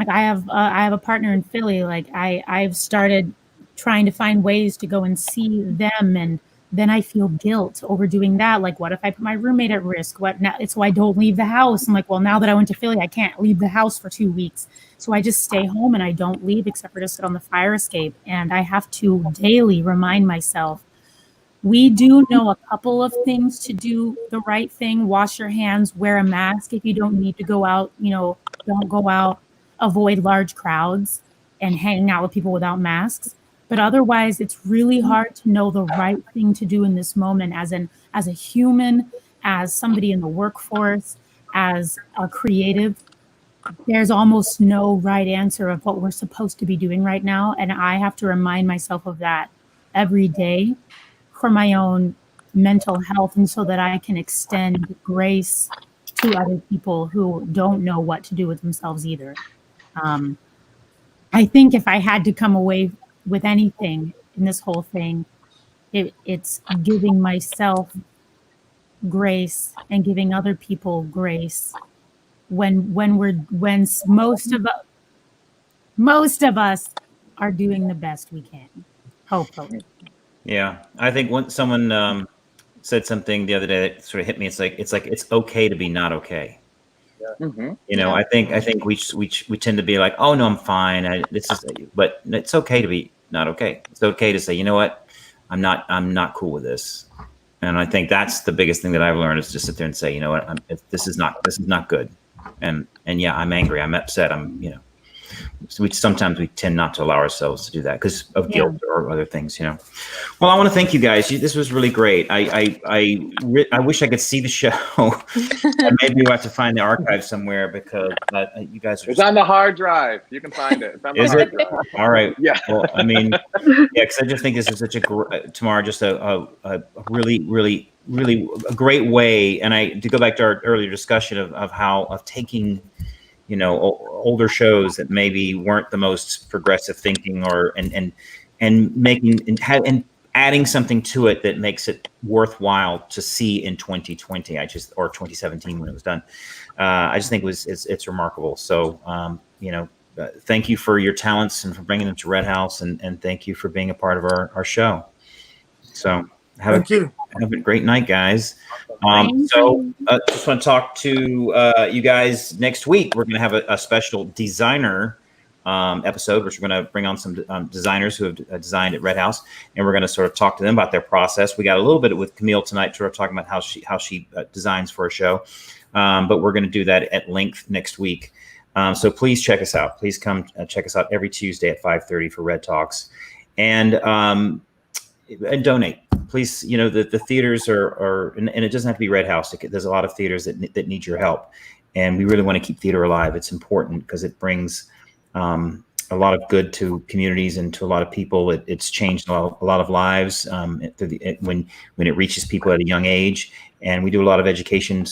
I have a partner in Philly. Like I've started trying to find ways to go and see them, and then I feel guilt over doing that. Like, what if I put my roommate at risk? What now? So I don't leave the house. I'm like, well, now that I went to Philly, I can't leave the house for 2 weeks. So I just stay home and I don't leave except for to sit on the fire escape. And I have to daily remind myself, we do know a couple of things to do the right thing. Wash your hands, wear a mask if you don't need to go out, don't go out, avoid large crowds and hang out with people without masks. But otherwise, it's really hard to know the right thing to do in this moment as a human, as somebody in the workforce, as a creative. There's almost no right answer of what we're supposed to be doing right now. And I have to remind myself of that every day for my own mental health, and so that I can extend grace to other people who don't know what to do with themselves either. I think if I had to come away with anything in this whole thing, it's giving myself grace and giving other people grace when most of us are doing the best we can, hopefully. Yeah, I think when someone said something the other day that sort of hit me, it's like it's okay to be not okay. Mm-hmm. I think we tend to be like, oh no, I'm fine. But it's okay to be not okay. It's okay to say, you know what, I'm not cool with this. And I think that's the biggest thing that I've learned is just sit there and say, you know what, this is not good. And yeah, I'm angry. I'm upset. So sometimes we tend not to allow ourselves to do that because of guilt or other things, Well, I want to thank you guys. This was really great. I wish I could see the show. And maybe we'll have to find the archive somewhere because you guys are. It's on the hard drive. You can find it. It's on the hard drive. All right. Yeah. Well, I mean, because I just think this is such Temar, just a really, really, really a great way. And to go back to our earlier discussion of taking, older shows that maybe weren't the most progressive thinking and making and adding something to it that makes it worthwhile to see in 2020. Or 2017 when it was done. I just think it's remarkable. So, thank you for your talents and for bringing them to Redhouse, and thank you for being a part of our show. So have a great night, guys. Just want to talk to you guys next week. We're going to have a special designer episode, which we're going to bring on some designers who have designed at Redhouse, and we're going to sort of talk to them about their process. We got a little bit with Camille tonight, sort of talking about how she designs for a show, but we're going to do that at length next week. So please check us out. Please come check us out every Tuesday at 5:30 for REDTalks, and donate. Please, the theaters are and it doesn't have to be Redhouse. There's a lot of theaters that need your help, and we really want to keep theater alive. It's important because it brings a lot of good to communities and to a lot of people. It's changed a lot of lives when it reaches people at a young age, and we do a lot of education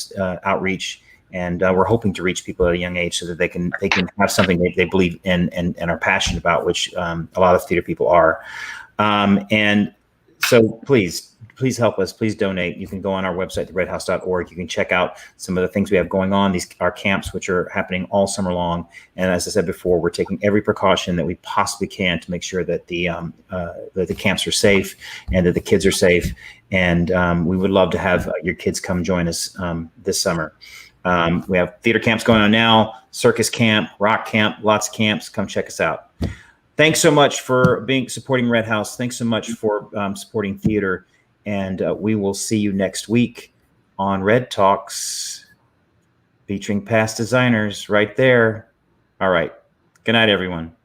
outreach, and we're hoping to reach people at a young age so that they can have something they believe in and are passionate about, which a lot of theater people are. And so please help us. Please donate. You can go on our website, redhouse.org. You can check out some of the things we have going on. Our camps, which are happening all summer long. And as I said before, we're taking every precaution that we possibly can to make sure that the camps are safe and that the kids are safe. And we would love to have your kids come join us this summer. We have theater camps going on now, circus camp, rock camp, lots of camps. Come check us out. Thanks so much for supporting Redhouse. Thanks so much for supporting theater. And we will see you next week on REDTalks. featuring past designers right there. All right. Good night, everyone.